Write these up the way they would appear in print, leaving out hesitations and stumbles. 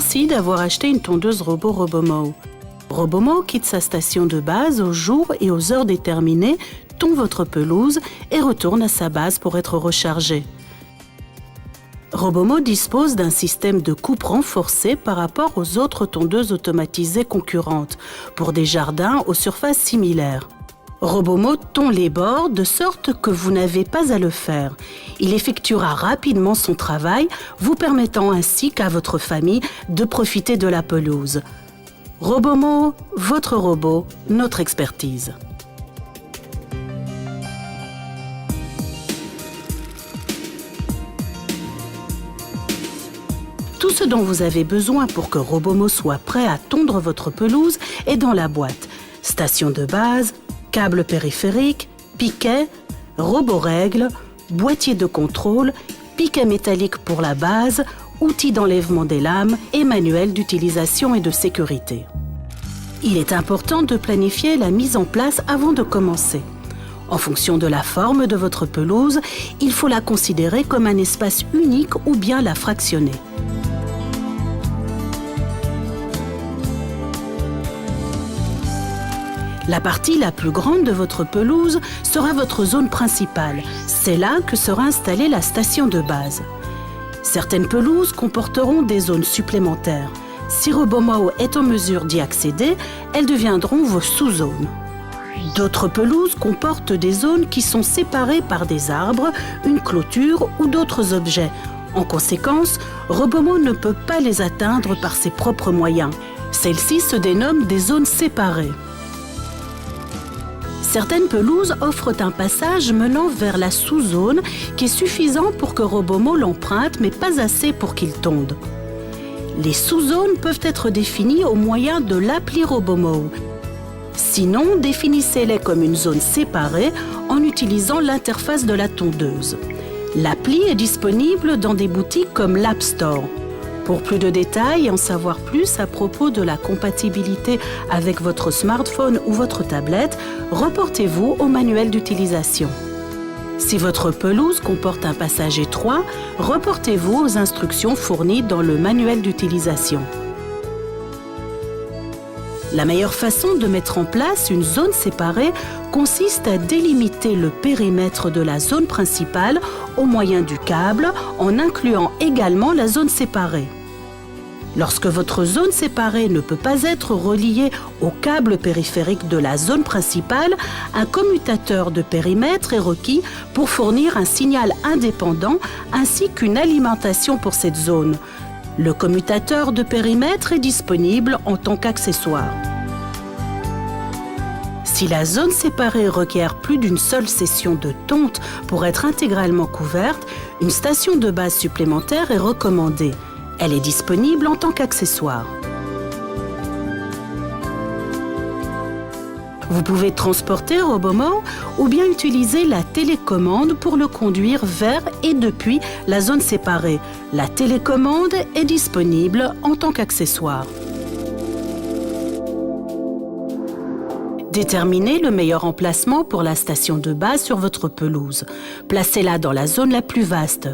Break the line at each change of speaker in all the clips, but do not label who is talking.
Merci d'avoir acheté une tondeuse robot Robomow. Robomow quitte sa station de base au jour et aux heures déterminées, tond votre pelouse et retourne à sa base pour être rechargé. Robomow dispose d'un système de coupe renforcé par rapport aux autres tondeuses automatisées concurrentes pour des jardins aux surfaces similaires. Robomow tond les bords de sorte que vous n'avez pas à le faire. Il effectuera rapidement son travail, vous permettant ainsi qu'à votre famille de profiter de la pelouse. Robomow, votre robot, notre expertise. Tout ce dont vous avez besoin pour que Robomow soit prêt à tondre votre pelouse est dans la boîte. Station de base, câble périphérique, piquet, robot règle, boîtier de contrôle, piquet métallique pour la base, outils d'enlèvement des lames et manuel d'utilisation et de sécurité. Il est important de planifier la mise en place avant de commencer. En fonction de la forme de votre pelouse, il faut la considérer comme un espace unique ou bien la fractionner. La partie la plus grande de votre pelouse sera votre zone principale. C'est là que sera installée la station de base. Certaines pelouses comporteront des zones supplémentaires. Si Robomow est en mesure d'y accéder, elles deviendront vos sous-zones. D'autres pelouses comportent des zones qui sont séparées par des arbres, une clôture ou d'autres objets. En conséquence, Robomow ne peut pas les atteindre par ses propres moyens. Celles-ci se dénomment des zones séparées. Certaines pelouses offrent un passage menant vers la sous-zone qui est suffisant pour que Robomow l'emprunte, mais pas assez pour qu'il tonde. Les sous-zones peuvent être définies au moyen de l'appli Robomow. Sinon, définissez-les comme une zone séparée en utilisant l'interface de la tondeuse. L'appli est disponible dans des boutiques comme l'App Store. Pour plus de détails et en savoir plus à propos de la compatibilité avec votre smartphone ou votre tablette, reportez-vous au manuel d'utilisation. Si votre pelouse comporte un passage étroit, reportez-vous aux instructions fournies dans le manuel d'utilisation. La meilleure façon de mettre en place une zone séparée consiste à délimiter le périmètre de la zone principale au moyen du câble en incluant également la zone séparée. Lorsque votre zone séparée ne peut pas être reliée au câble périphérique de la zone principale, un commutateur de périmètre est requis pour fournir un signal indépendant ainsi qu'une alimentation pour cette zone. Le commutateur de périmètre est disponible en tant qu'accessoire. Si la zone séparée requiert plus d'une seule session de tonte pour être intégralement couverte, une station de base supplémentaire est recommandée. Elle est disponible en tant qu'accessoire. Vous pouvez transporter Robomow ou bien utiliser la télécommande pour le conduire vers et depuis la zone séparée. La télécommande est disponible en tant qu'accessoire. Déterminez le meilleur emplacement pour la station de base sur votre pelouse. Placez-la dans la zone la plus vaste.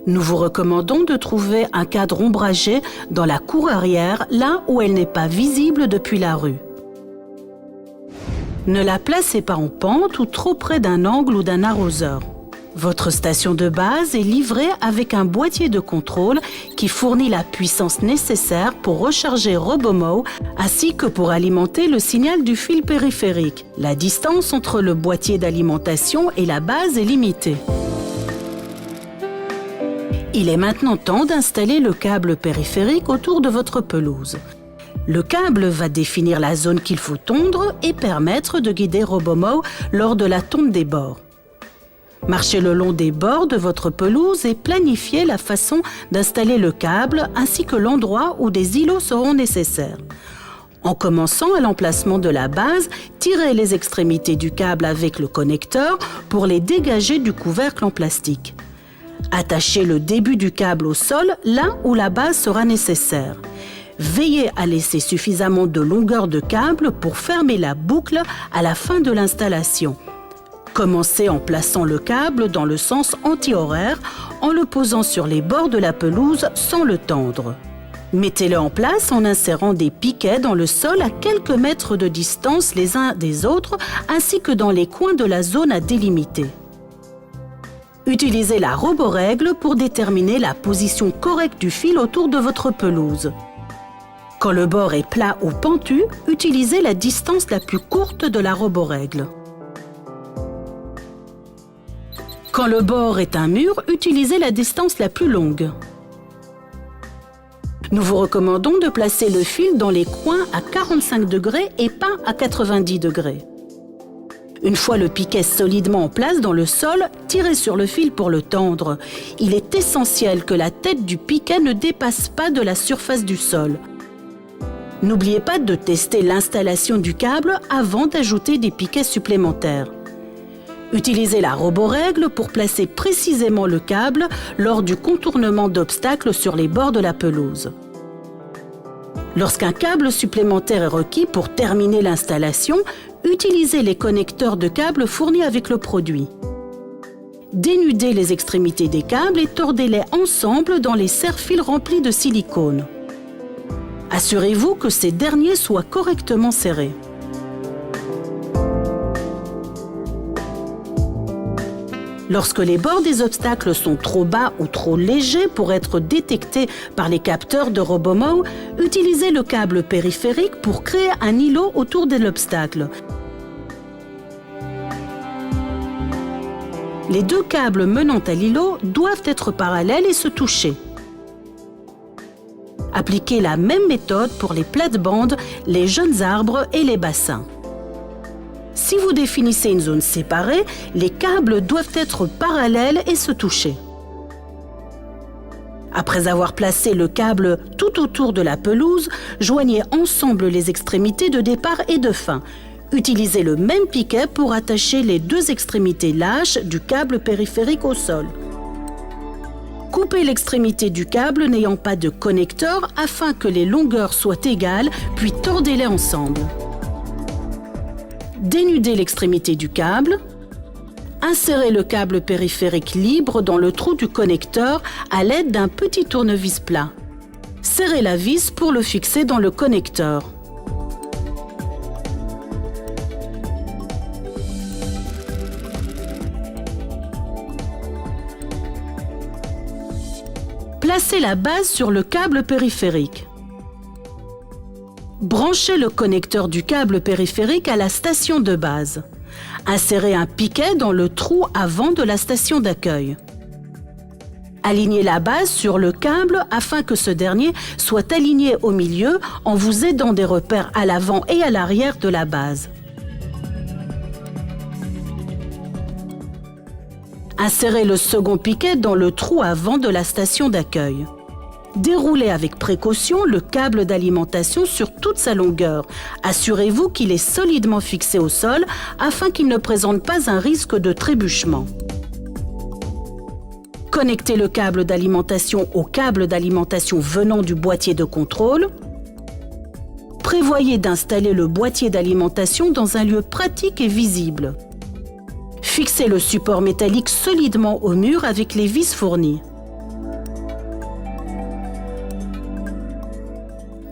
Nous vous recommandons de trouver un cadre ombragé dans la cour arrière, là où elle n'est pas visible depuis la rue. Ne la placez pas en pente ou trop près d'un angle ou d'un arroseur. Votre station de base est livrée avec un boîtier de contrôle qui fournit la puissance nécessaire pour recharger Robomow ainsi que pour alimenter le signal du fil périphérique. La distance entre le boîtier d'alimentation et la base est limitée. Il est maintenant temps d'installer le câble périphérique autour de votre pelouse. Le câble va définir la zone qu'il faut tondre et permettre de guider Robomow lors de la tonte des bords. Marchez le long des bords de votre pelouse et planifiez la façon d'installer le câble ainsi que l'endroit où des îlots seront nécessaires. En commençant à l'emplacement de la base, tirez les extrémités du câble avec le connecteur pour les dégager du couvercle en plastique. Attachez le début du câble au sol là où la base sera nécessaire. Veillez à laisser suffisamment de longueur de câble pour fermer la boucle à la fin de l'installation. Commencez en plaçant le câble dans le sens anti-horaire en le posant sur les bords de la pelouse sans le tendre. Mettez-le en place en insérant des piquets dans le sol à quelques mètres de distance les uns des autres, ainsi que dans les coins de la zone à délimiter. Utilisez la roborègle pour déterminer la position correcte du fil autour de votre pelouse. Quand le bord est plat ou pentu, utilisez la distance la plus courte de la roborègle. Quand le bord est un mur, utilisez la distance la plus longue. Nous vous recommandons de placer le fil dans les coins à 45 degrés et pas à 90 degrés. Une fois le piquet solidement en place dans le sol, tirez sur le fil pour le tendre. Il est essentiel que la tête du piquet ne dépasse pas de la surface du sol. N'oubliez pas de tester l'installation du câble avant d'ajouter des piquets supplémentaires. Utilisez la roborègle pour placer précisément le câble lors du contournement d'obstacles sur les bords de la pelouse. Lorsqu'un câble supplémentaire est requis pour terminer l'installation, utilisez les connecteurs de câbles fournis avec le produit. Dénudez les extrémités des câbles et tordez-les ensemble dans les serre-fils remplis de silicone. Assurez-vous que ces derniers soient correctement serrés. Lorsque les bords des obstacles sont trop bas ou trop légers pour être détectés par les capteurs de Robomo, utilisez le câble périphérique pour créer un îlot autour de l'obstacle. Les deux câbles menant à l'îlot doivent être parallèles et se toucher. Appliquez la même méthode pour les plates-bandes, les jeunes arbres et les bassins. Si vous définissez une zone séparée, les câbles doivent être parallèles et se toucher. Après avoir placé le câble tout autour de la pelouse, joignez ensemble les extrémités de départ et de fin. Utilisez le même piquet pour attacher les deux extrémités lâches du câble périphérique au sol. Coupez l'extrémité du câble n'ayant pas de connecteur afin que les longueurs soient égales, puis tordez-les ensemble. Dénudez l'extrémité du câble. Insérez le câble périphérique libre dans le trou du connecteur à l'aide d'un petit tournevis plat. Serrez la vis pour le fixer dans le connecteur. Placez la base sur le câble périphérique. Branchez le connecteur du câble périphérique à la station de base. Insérez un piquet dans le trou avant de la station d'accueil. Alignez la base sur le câble afin que ce dernier soit aligné au milieu en vous aidant des repères à l'avant et à l'arrière de la base. Insérez le second piquet dans le trou avant de la station d'accueil. Déroulez avec précaution le câble d'alimentation sur toute sa longueur. Assurez-vous qu'il est solidement fixé au sol afin qu'il ne présente pas un risque de trébuchement. Connectez le câble d'alimentation au câble d'alimentation venant du boîtier de contrôle. Prévoyez d'installer le boîtier d'alimentation dans un lieu pratique et visible. Fixez le support métallique solidement au mur avec les vis fournies.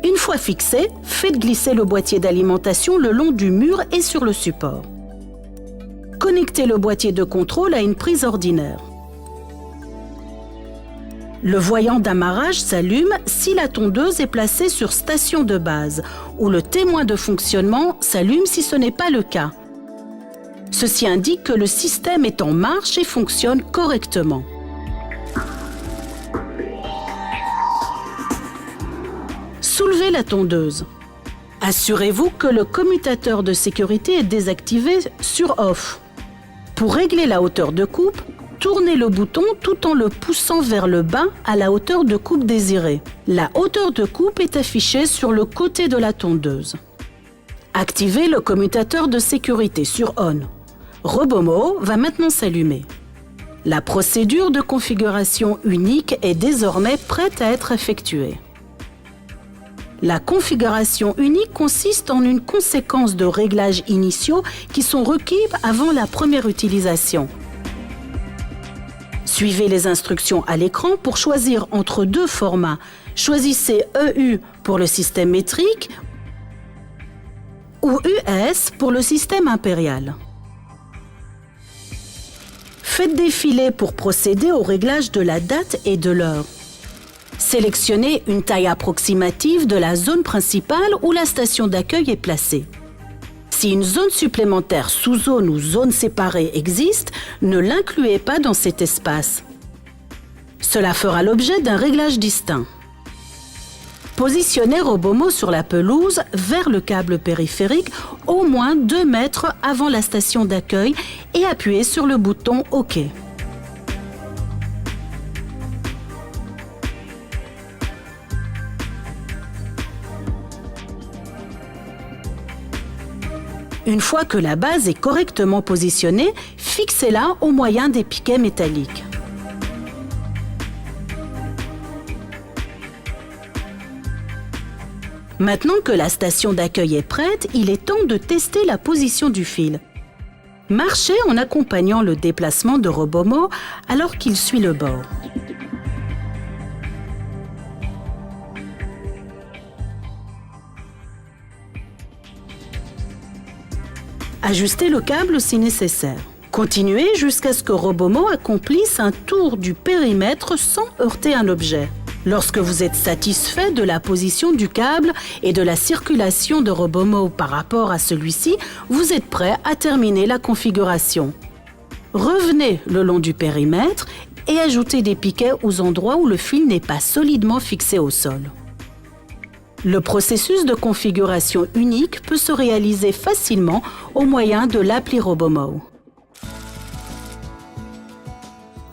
Une fois fixé, faites glisser le boîtier d'alimentation le long du mur et sur le support. Connectez le boîtier de contrôle à une prise ordinaire. Le voyant d'amarrage s'allume si la tondeuse est placée sur station de base, ou le témoin de fonctionnement s'allume si ce n'est pas le cas. Ceci indique que le système est en marche et fonctionne correctement. Soulevez la tondeuse. Assurez-vous que le commutateur de sécurité est désactivé sur Off. Pour régler la hauteur de coupe, tournez le bouton tout en le poussant vers le bas à la hauteur de coupe désirée. La hauteur de coupe est affichée sur le côté de la tondeuse. Activez le commutateur de sécurité sur On. Robomo va maintenant s'allumer. La procédure de configuration unique est désormais prête à être effectuée. La configuration unique consiste en une conséquence de réglages initiaux qui sont requis avant la première utilisation. Suivez les instructions à l'écran pour choisir entre deux formats. Choisissez EU pour le système métrique ou US pour le système impérial. Faites défiler pour procéder au réglage de la date et de l'heure. Sélectionnez une taille approximative de la zone principale où la station d'accueil est placée. Si une zone supplémentaire, sous-zone ou zone séparée existe, ne l'incluez pas dans cet espace. Cela fera l'objet d'un réglage distinct. Positionnez Robomo sur la pelouse vers le câble périphérique au moins 2 mètres avant la station d'accueil et appuyez sur le bouton OK. Une fois que la base est correctement positionnée, fixez-la au moyen des piquets métalliques. Maintenant que la station d'accueil est prête, il est temps de tester la position du fil. Marchez en accompagnant le déplacement de Robomo alors qu'il suit le bord. Ajustez le câble si nécessaire. Continuez jusqu'à ce que Robomo accomplisse un tour du périmètre sans heurter un objet. Lorsque vous êtes satisfait de la position du câble et de la circulation de Robomo par rapport à celui-ci, vous êtes prêt à terminer la configuration. Revenez le long du périmètre et ajoutez des piquets aux endroits où le fil n'est pas solidement fixé au sol. Le processus de configuration unique peut se réaliser facilement au moyen de l'appli Robomo.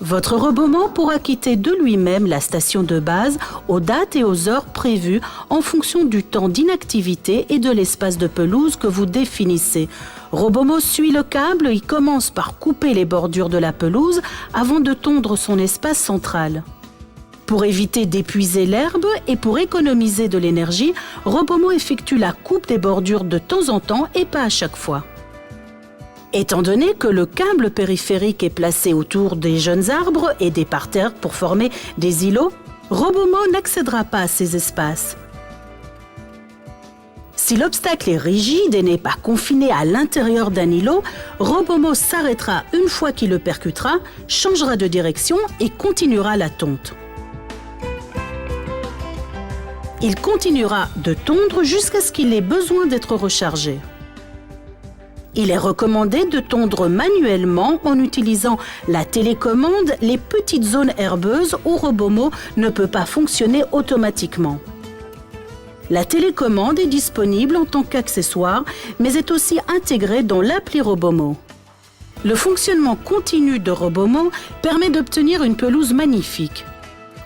Votre Robomo pourra quitter de lui-même la station de base aux dates et aux heures prévues en fonction du temps d'inactivité et de l'espace de pelouse que vous définissez. Robomo suit le câble et commence par couper les bordures de la pelouse avant de tondre son espace central. Pour éviter d'épuiser l'herbe et pour économiser de l'énergie, Robomo effectue la coupe des bordures de temps en temps et pas à chaque fois. Étant donné que le câble périphérique est placé autour des jeunes arbres et des parterres pour former des îlots, Robomo n'accédera pas à ces espaces. Si l'obstacle est rigide et n'est pas confiné à l'intérieur d'un îlot, Robomo s'arrêtera une fois qu'il le percutera, changera de direction et continuera la tonte. Il continuera de tondre jusqu'à ce qu'il ait besoin d'être rechargé. Il est recommandé de tondre manuellement en utilisant la télécommande les petites zones herbeuses où Robomo ne peut pas fonctionner automatiquement. La télécommande est disponible en tant qu'accessoire, mais est aussi intégrée dans l'appli Robomo. Le fonctionnement continu de Robomo permet d'obtenir une pelouse magnifique.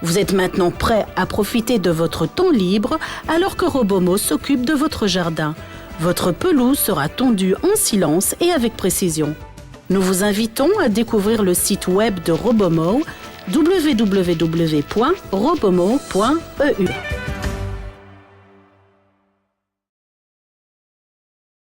Vous êtes maintenant prêt à profiter de votre temps libre alors que Robomo s'occupe de votre jardin. Votre pelouse sera tondue en silence et avec précision. Nous vous invitons à découvrir le site web de Robomo www.robomo.eu.